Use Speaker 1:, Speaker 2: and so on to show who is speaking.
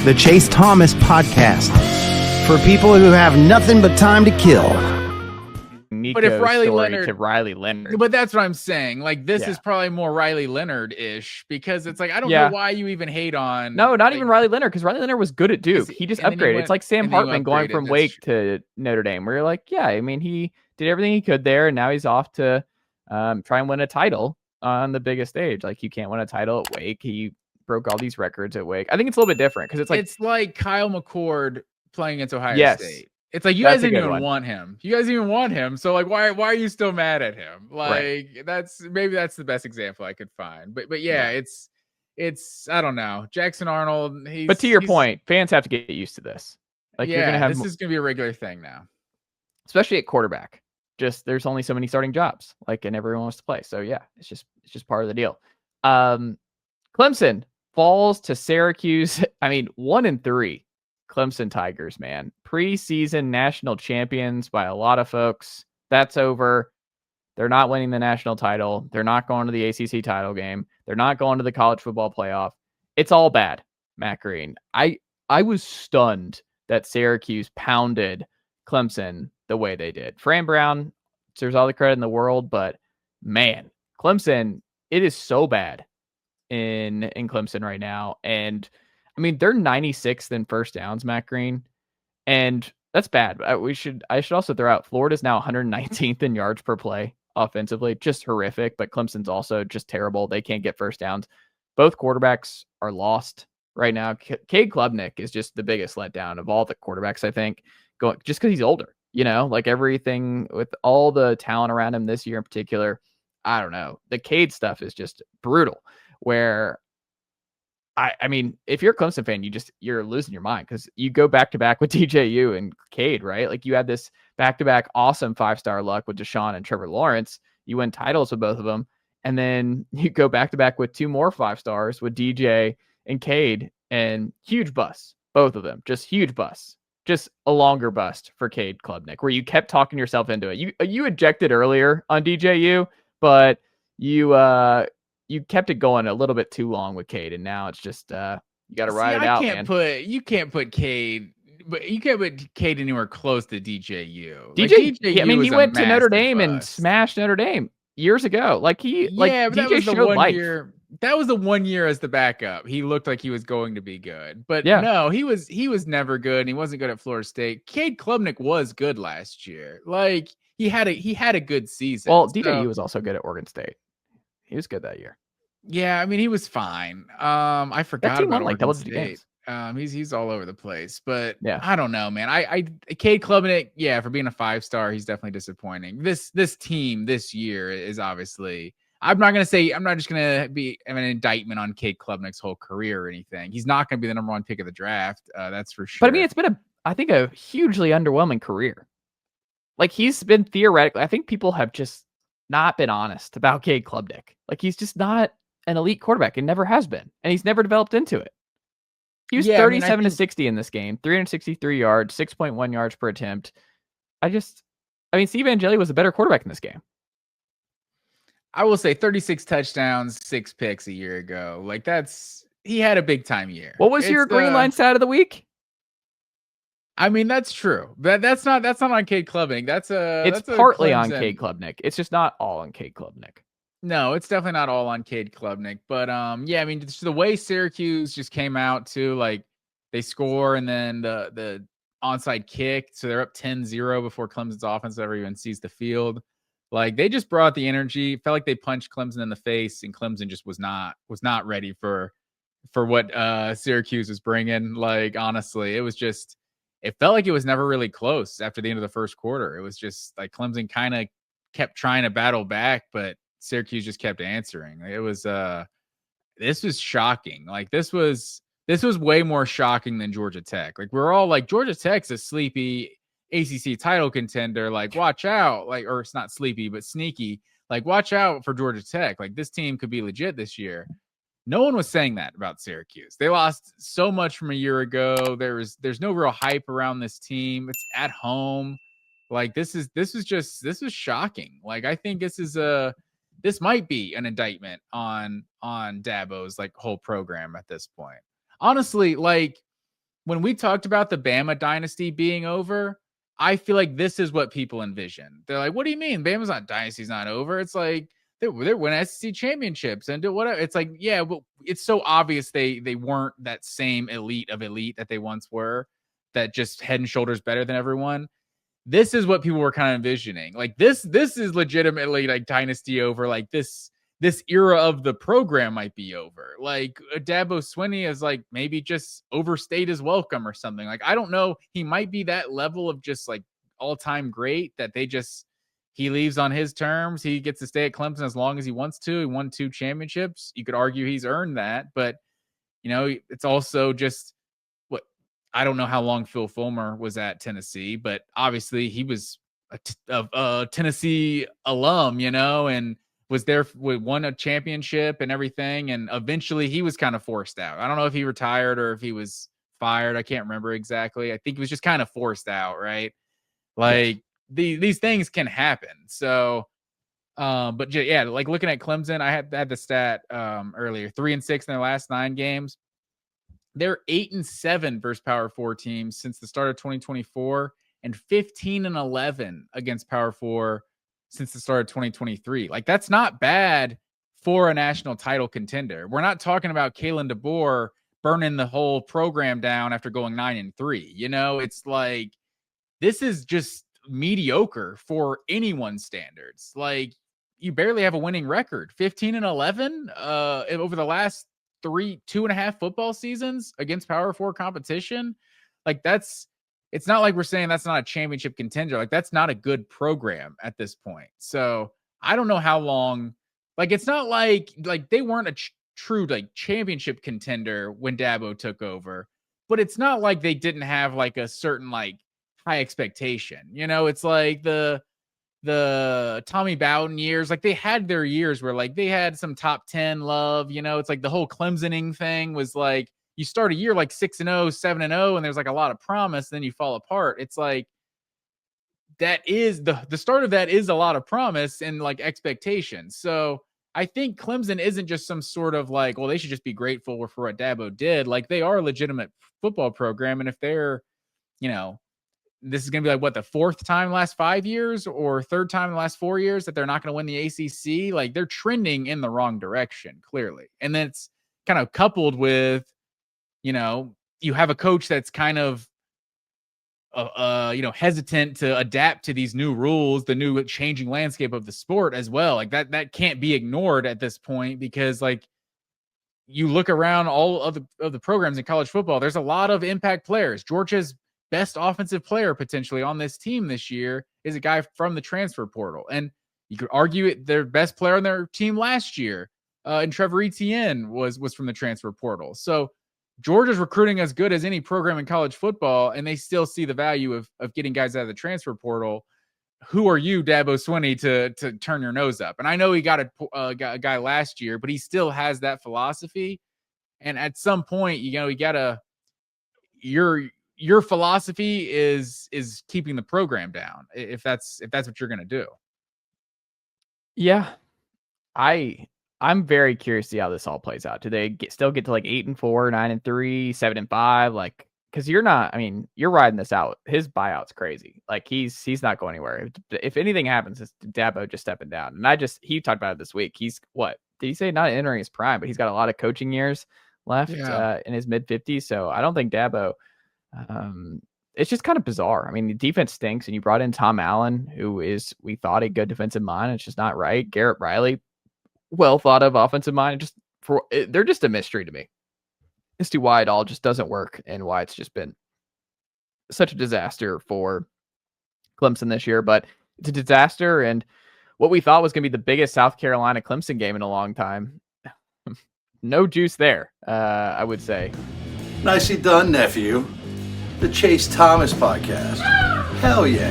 Speaker 1: the Chase Thomas Podcast, for people who have nothing but time to kill.
Speaker 2: But if Riley Leonard,
Speaker 3: but that's what I'm saying. Like, this is probably more Riley Leonard-ish, because it's like, I don't know why you even hate on.
Speaker 2: No, not even Riley Leonard, because Riley Leonard was good at Duke. He just upgraded. It's like Sam Hartman going from Wake to Notre Dame, where you're like, yeah, I mean, he did everything he could there, and now he's off to try and win a title on the biggest stage. Like, you can't win a title at Wake. He broke all these records at Wake. I think it's a little bit different, because it's like
Speaker 3: Kyle McCord playing against Ohio State. It's like, you guys didn't even want him. You guys didn't even want him. So like, why are you still mad at him? Like, that's the best example I could find. But yeah, it's I don't know. Jackson Arnold.
Speaker 2: But to your point, fans have to get used to this. Like, you're gonna have
Speaker 3: this is gonna be a regular thing now,
Speaker 2: especially at quarterback. Just there's only so many starting jobs, like, and everyone wants to play. So yeah, it's just part of the deal. Clemson falls to Syracuse. I mean, 1-3. Clemson Tigers, man. Preseason national champions by a lot of folks. That's over. They're not winning the national title. They're not going to the ACC title game. They're not going to the college football playoff. It's all bad, Matt Green. I was stunned that Syracuse pounded Clemson the way they did. Fran Brown deserves all the credit in the world, but man, Clemson, it is so bad in Clemson right now. And I mean, they're 96th in first downs, Matt Green, and that's bad. I should also throw out Florida's now 119th in yards per play offensively, just horrific. But Clemson's also just terrible. They can't get first downs. Both quarterbacks are lost right now. Cade Klubnik is just the biggest letdown of all the quarterbacks, I think, going just because he's older. You know, like, everything with all the talent around him this year in particular. I don't know. The Cade stuff is just brutal. Where I mean, if you're a Clemson fan, you're losing your mind, because you go back to back with DJU and Cade, right? Like, you had this back to back awesome 5-star luck with Deshaun and Trevor Lawrence. You win titles with both of them, and then you go back to back with 2 more 5-stars with DJ and Cade, and huge busts, both of them, just huge busts. Just a longer bust for Cade Klubnik, where you kept talking yourself into it. You ejected earlier on DJU, but you kept it going a little bit too long with Cade, and now it's just you got to ride it out, man.
Speaker 3: You can't put Cade, but you can't put Cade anywhere close to DJU.
Speaker 2: DJU, I mean, he went to Notre Dame and smashed Notre Dame years ago. But DJ showed life.
Speaker 3: That was the 1 year as the backup. He looked like he was going to be good, but no, he was never good, and he wasn't good at Florida State. Cade Klubnik was good last year. Like, he had a good season.
Speaker 2: Well, DJU was also good at Oregon State. He was good that year.
Speaker 3: Yeah, I mean, he was fine. I forgot about
Speaker 2: Oregon
Speaker 3: State. He's all over the place, but
Speaker 2: yeah,
Speaker 3: I don't know, man. Cade Klubnik, for being a 5-star, he's definitely disappointing. This team this year is obviously. I'm not just gonna be an indictment on Cade Klubnik's whole career or anything. He's not gonna be the number 1 pick of the draft. That's for sure.
Speaker 2: But I mean, it's been a hugely underwhelming career. Like, he's been theoretically. I think people have just not been honest about Cade Klubnik. Like, he's just not an elite quarterback, and never has been, and he's never developed into it. He was 37 to 60 in this game, 363 yards, 6.1 yards per attempt. I mean, Steve Angeli was a better quarterback in this game.
Speaker 3: I will say 36 touchdowns, 6 picks a year ago. Like, he had a big time year.
Speaker 2: What was your green line stat of the week?
Speaker 3: I mean, that's true. That's not on Cade Klubnik. It's
Speaker 2: partly on Cade Klubnik. It's just not all on Cade Klubnik.
Speaker 3: No, it's definitely not all on Cade Klubnik. But I mean, just the way Syracuse just came out too, like, they score and then the onside kick, so they're up 10-0 before Clemson's offense ever even sees the field. Like, they just brought the energy. Felt like they punched Clemson in the face, and Clemson just was not ready for what Syracuse was bringing. Like, honestly, it felt like it was never really close after the end of the first quarter. It was just like Clemson kind of kept trying to battle back, but Syracuse just kept answering. It was this was shocking. Like, this was way more shocking than Georgia Tech. Like, we're all like, Georgia Tech's a sleepy ACC title contender. Like, watch out. Like, or it's not sleepy, but sneaky. Like, watch out for Georgia Tech. Like, this team could be legit this year. No one was saying that about Syracuse. They lost so much from a year ago. There's no real hype around this team. It's at home. Like, this is shocking. Like, I think this might be an indictment on Dabo's like whole program at this point. Honestly, like, when we talked about the Bama dynasty being over, I feel like this is what people envision. They're like, what do you mean? Bama's not dynasty's not over. It's like they're winning SEC championships and do whatever. It's like, yeah, but it's so obvious they weren't that same elite of elite that they once were, that just head and shoulders better than everyone. This is what people were kind of envisioning. Like this is legitimately like dynasty over. Like this era of the program might be over. Like Dabo Swinney is like maybe just overstayed his welcome or something. Like, I don't know. He might be that level of just like all-time great that he leaves on his terms. He gets to stay at Clemson as long as he wants to. He won 2 championships. You could argue he's earned that, but it's also just I don't know how long Phil Fulmer was at Tennessee, but obviously he was a Tennessee alum, and was there, won a championship and everything. And eventually he was kind of forced out. I don't know if he retired or if he was fired. I can't remember exactly. I think he was just kind of forced out, right? Like these things can happen. So, but yeah, like looking at Clemson, I had the stat earlier, 3-6 in their last 9 games. They're 8-7 versus Power 4 teams since the start of 2024, and 15-11 against Power 4 since the start of 2023. Like, that's not bad for a national title contender. We're not talking about Kalen DeBoer burning the whole program down after going 9-3. It's like, this is just mediocre for anyone's standards. Like, you barely have a winning record. 15-11 over the last 2.5 football seasons against Power 4 competition. Like, it's not like we're saying that's not a championship contender. Like, that's not a good program at this point. So I don't know how long, like, it's not like they weren't a true like championship contender when Dabo took over, but it's not like they didn't have like a certain like high expectation. It's like the Tommy Bowden years, like they had their years where like they had some top 10 love, it's like the whole Clemsoning thing was like, you start a year like 6-0, 7-0, and there's like a lot of promise, then you fall apart. It's like, that is the start of that is a lot of promise and like expectations. So I think Clemson isn't just some sort of like, well, they should just be grateful for what Dabo did. Like, they are a legitimate football program. And if they're, this is going to be like what, the 4th time in the last 5 years or 3rd time in the last 4 years that they're not going to win the ACC. Like, they're trending in the wrong direction, clearly. And then it's kind of coupled with, you have a coach that's kind of, hesitant to adapt to these new rules, the new changing landscape of the sport as well. Like that can't be ignored at this point, because like, you look around all of the programs in college football, there's a lot of impact players. Georgia's best offensive player potentially on this team this year is a guy from the transfer portal. And you could argue their best player on their team last year, and Trevor Etienne was from the transfer portal. So Georgia's recruiting as good as any program in college football, and they still see the value of getting guys out of the transfer portal. Who are you, Dabo Swinney, to turn your nose up? And I know he got a guy last year, but he still has that philosophy. And at some point, you gotta, your philosophy is keeping the program down, if that's what you're gonna do.
Speaker 2: Yeah, I'm very curious to see how this all plays out. Do they still get to like 8-4, 9-3, 7-5? Like, because you're riding this out. His buyout's crazy. Like, he's not going anywhere. If anything happens, it's Dabo just stepping down. And he talked about it this week. He's what did he say? Not entering his prime, but he's got a lot of coaching years left in his mid-50s. So I don't think Dabo. It's just kind of bizarre. I mean, the defense stinks, and you brought in Tom Allen, who is, we thought, a good defensive mind. It's just not right. Garrett Riley, well thought of offensive mind. They're just a mystery to me as to why it all just doesn't work and why it's just been such a disaster for Clemson this year. But it's a disaster, and what we thought was going to be the biggest South Carolina Clemson game in a long time, no juice there, I would say.
Speaker 4: Nicely done, nephew. The Chase Thomas podcast. Hell yeah.